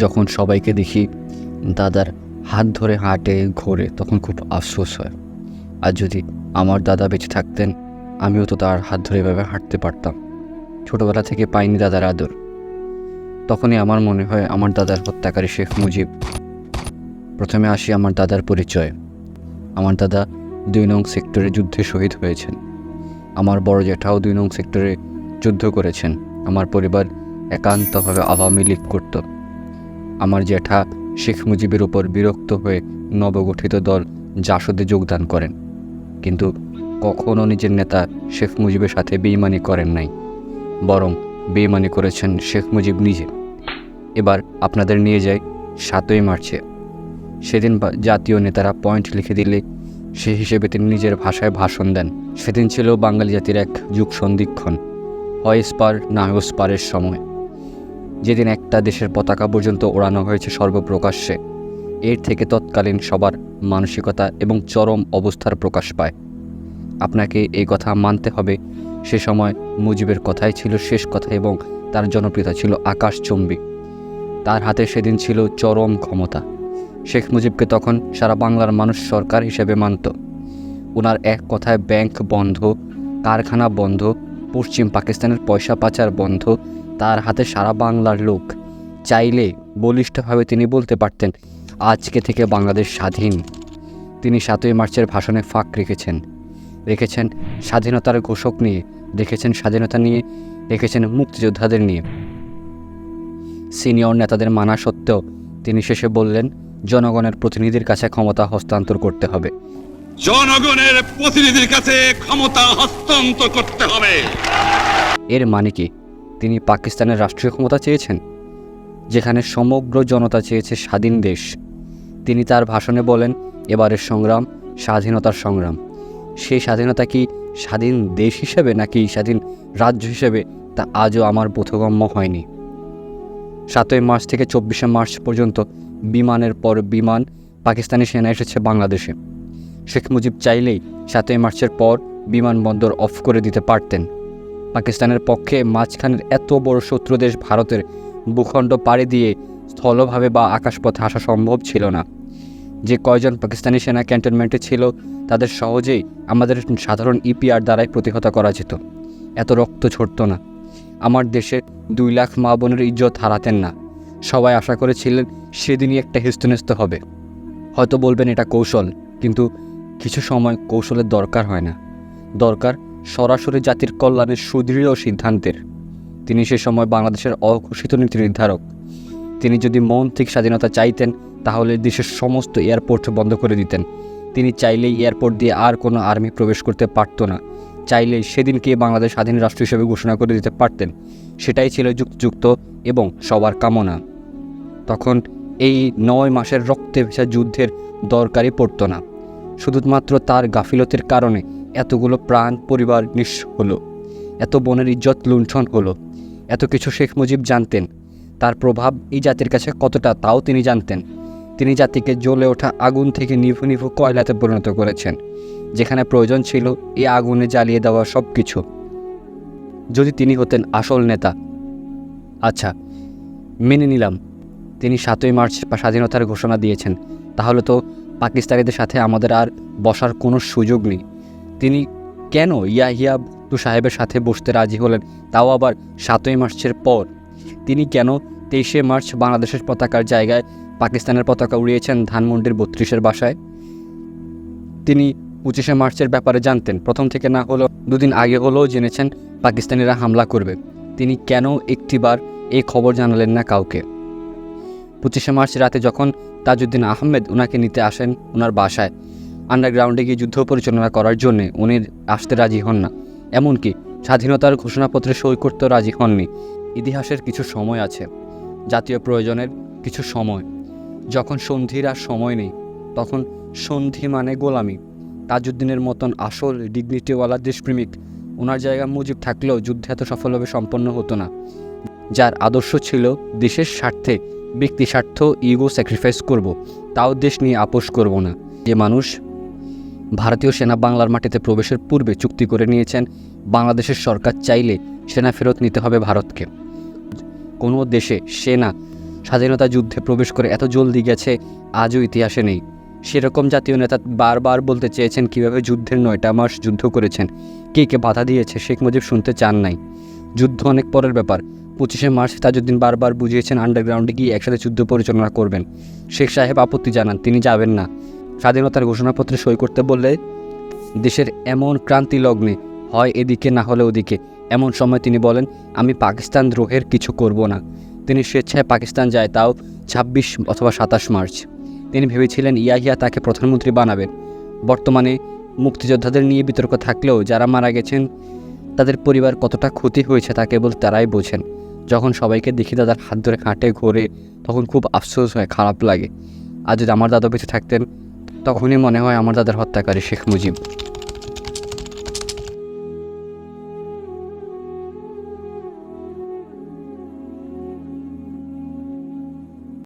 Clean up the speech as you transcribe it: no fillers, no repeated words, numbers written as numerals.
যখন সবাইকে দেখি দাদার হাত ধরে হাঁটে ঘোরে, তখন খুব আফসোস হয়। আর যদি আমার দাদা বেঁচে থাকতেন, আমিও তো তার হাত ধরে এভাবে হাঁটতে পারতাম। ছোটোবেলা থেকে পাইনি দাদার আদর। তখনই আমার মনে হয় আমার দাদার হত্যাকারী শেখ মুজিব। প্রথমে আসি আমার দাদার পরিচয়। আমার দাদা ২ নং সেক্টরে যুদ্ধে শহীদ হয়েছেন। আমার বড় জ্যাঠাও ২ নং সেক্টরে যুদ্ধ করেছেন। আমার পরিবার একান্তভাবে আওয়ামী লীগ করত। আমার জ্যাঠা শেখ মুজিবের উপর বিরক্ত হয়ে নবগঠিত দল জাসদে যোগদান করেন, কিন্তু কখনও নিজের নেতা শেখ মুজিবের সাথে বেইমানি করেন নাই, বরং বেইমানি করেছেন শেখ মুজিব নিজে। এবার আপনাদের নিয়ে যাই ৭ই মার্চে। সেদিন জাতীয় নেতারা পয়েন্ট লিখে দিলে সেই হিসেবে তিনি নিজের ভাষায় ভাষণ দেন। সেদিন ছিল বাঙালি জাতির এক যুগ সন্ধিক্ষণ, হয় স্পার না হয় স্পারের সময়, যেদিন একটা দেশের পতাকা পর্যন্ত ওড়ানো হয়েছে সর্বপ্রকাশ্যে। এর থেকে তৎকালীন সবার মানসিকতা এবং চরম অবস্থার প্রকাশ পায়। আপনাকে এই কথা মানতে হবে, সে সময় মুজিবের কথাই ছিল শেষ কথা এবং তার জনপ্রিয়তা ছিল আকাশচুম্বী। তার হাতে সেদিন ছিল চরম ক্ষমতা। শেখ মুজিবকে তখন সারা বাংলার মানুষ সরকার হিসেবে মানত। ওনার এক কথায় ব্যাংক বন্ধ, কারখানা বন্ধ, পশ্চিম পাকিস্তানের পয়সা পাচার বন্ধ। তার হাতে সারা বাংলার লোক। চাইলে বলিষ্ঠভাবে তিনি বলতে পারতেন, আজকে থেকে বাংলাদেশ স্বাধীন। তিনি ৭ই মার্চের ভাষণে ফাঁক রেখেছেন স্বাধীনতার ঘোষক নিয়ে, রেখেছেন স্বাধীনতা নিয়ে, রেখেছেন মুক্তিযোদ্ধাদের নিয়ে। সিনিয়র নেতাদের মানা সত্ত্বেও তিনি শেষে বললেন, জনগণের প্রতিনিধির কাছে ক্ষমতা হস্তান্তর করতে হবে। জনগণের প্রতিনিধির কাছে ক্ষমতা হস্তান্তর করতে হবে। এর মানে কি তিনি পাকিস্তানের রাষ্ট্রীয় ক্ষমতা চেয়েছেন, যেখানে সমগ্র জনতা চেয়েছে স্বাধীন দেশ? তিনি তার ভাষণে বলেন, এবারের সংগ্রাম স্বাধীনতার সংগ্রাম। সেই স্বাধীনতা কি স্বাধীন দেশ হিসেবে নাকি স্বাধীন রাজ্য হিসেবে, তা আজও আমার বোধগম্য হয়নি। ৭ই মার্চ থেকে ২৪শে মার্চ পর্যন্ত বিমানের পর বিমান পাকিস্তানি সেনা এসেছে বাংলাদেশে। শেখ মুজিব চাইলেই ৭ই মার্চের পর বিমানবন্দর অফ করে দিতে পারতেন। পাকিস্তানের পক্ষে মাঝখানের এত বড় শত্রু দেশ ভারতের ভূখণ্ড পাড়ি দিয়ে স্থলভাবে বা আকাশপথে আসা সম্ভব ছিল না। যে কয়জন পাকিস্তানি সেনা ক্যান্টনমেন্টে ছিল, তাদের সহজেই আমাদের সাধারণ ইপিআর দ্বারাই প্রতিহত করা যেত। এত রক্ত ঝরত না। আমার দেশের ২ লাখ মা বোনের ইজ্জত হারাতেন না। সবাই আশা করেছিলেন সেদিনই একটা হেস্তনেস্ত হবে। হয়তো বলবেন এটা কৌশল, কিন্তু কিছু সময় কৌশলের দরকার হয় না, দরকার সরাসরি জাতির কল্যাণের সুদৃঢ় সিদ্ধান্তের। তিনি সে সময় বাংলাদেশের অঘোষিত নীতি নির্ধারক। তিনি যদি মন থেকে স্বাধীনতা চাইতেন, তাহলে দেশের সমস্ত এয়ারপোর্ট বন্ধ করে দিতেন। তিনি চাইলেই এয়ারপোর্ট দিয়ে আর কোনো আর্মি প্রবেশ করতে পারত না। চাইলেই সেদিনকে বাংলাদেশ স্বাধীন রাষ্ট্র হিসেবে ঘোষণা করে দিতে পারতেন। সেটাই ছিল যুক্তিযুক্ত এবং সবার কামনা। তখন এই ৯ মাসের রক্তে ভেজা যুদ্ধের দরকারই পড়ত না। শুধুমাত্র তার গাফিলতির কারণে এতগুলো প্রাণ পরিবার নিঃস্ব হলো, এত বোনের ইজ্জত লুণ্ঠন হলো। এত কিছু শেখ মুজিব জানতেন। তার প্রভাব এই জাতির কাছে কতটা, তাও তিনি জানতেন। তিনি জাতিকে জ্বলে ওঠা আগুন থেকে নিভু নিভু কয়লাতে পরিণত করেছেন, যেখানে প্রয়োজন ছিল এই আগুনে জ্বালিয়ে দেওয়া সব কিছু। যদি তিনি হতেন আসল নেতা, আচ্ছা মেনে নিলাম তিনি ৭ই মার্চ স্বাধীনতার ঘোষণা দিয়েছেন, তাহলে তো পাকিস্তানিদের সাথে আমাদের আর বসার কোনো সুযোগ নেই। তিনি কেন ইয়াহিয়া ভুট্টো সাহেবের সাথে বসতে রাজি হলেন, তাও আবার ৭ই মার্চের পর? তিনি কেন ২৩শে মার্চ বাংলাদেশের পতাকার জায়গায় পাকিস্তানের পতাকা উড়িয়েছেন ধানমন্ডির ৩২-এর বাসায়? তিনি ২৫শে মার্চের ব্যাপারে জানতেন, প্রথম থেকে না হলেও ২ দিন আগে হলেও জেনেছেন পাকিস্তানিরা হামলা করবে। তিনি কেন একটিবার এই খবর জানালেন না কাউকে? ২৫শে মার্চ রাতে যখন তাজউদ্দিন আহমেদ ওনাকে নিতে আসেন ওনার বাসায়, আন্ডারগ্রাউন্ডে গিয়ে যুদ্ধ পরিচালনা করার জন্যে উনি আসতে রাজি হন না, এমনকি স্বাধীনতার ঘোষণাপত্রে সই করতেও রাজি হননি। ইতিহাসের কিছু সময় আছে, জাতীয় প্রয়োজনের কিছু সময়। যখন সন্ধির আর সময় নেই, তখন সন্ধি মানে গোলামি। তাজউদ্দিনের মতন আসল ডিগনিটিওয়ালা দেশপ্রেমিক, ওনার জায়গা মুজিব থাকলেও যুদ্ধ এত সফলভাবে সম্পন্ন হতো না। যার আদর্শ ছিল দেশের স্বার্থে ব্যক্তি স্বার্থ ইগো স্যাক্রিফাইস করব, তাও দেশ নিয়ে আপোষ করব না। যে মানুষ ভারতীয় সেনা বাংলার মাটিতে প্রবেশের পূর্বে চুক্তি করে নিয়েছেন, বাংলাদেশের সরকার চাইলে সেনা ফেরত নিতে হবে ভারতকে। কোনো দেশে সেনা স্বাধীনতা যুদ্ধে প্রবেশ করে এত জলদি গেছে, আজও ইতিহাসে নেই। সেরকম জাতীয় নেতা বারবার বলতে চেয়েছেন কীভাবে যুদ্ধের 9টা মাস যুদ্ধ করেছেন, কে কে বাধা দিয়েছে, শেখ মুজিব শুনতে চান নাই। যুদ্ধ অনেক পরের ব্যাপার। 25শে মার্চ তাজউদ্দিন বারবার বুঝিয়েছেন আন্ডারগ্রাউন্ডে গিয়ে একসাথে যুদ্ধ পরিচালনা করবেন। শেখ সাহেব আপত্তি জানান, তিনি যাবেন না। স্বাধীনতার ঘোষণাপত্রে সই করতে বললে দেশের এমন ক্রান্তি লগ্নে, হয় এদিকে না হলে ওদিকে, এমন সময় তিনি বলেন, আমি পাকিস্তান দ্রোহের কিছু করব না। তিনি স্বেচ্ছায় পাকিস্তান যায়, তাও 26 অথবা 27 মার্চ। তিনি ভেবেছিলেন ইয়াহিয়া তাকে প্রধানমন্ত্রী বানাবেন। বর্তমানে মুক্তিযোদ্ধাদের নিয়ে বিতর্ক থাকলেও যারা মারা গেছেন তাদের পরিবার কতটা ক্ষতি হয়েছে তা কেবল তারাই বোঝেন। যখন সবাইকে দেখি দাদার হাত ধরে হাঁটে ঘোরে, তখন খুব আফসোস হয়, খারাপ লাগে। আর যদি আমার দাদা বেঁচে থাকতেন, তখনই মনে হয় আমার দাদার হত্যাকারী শেখ মুজিব।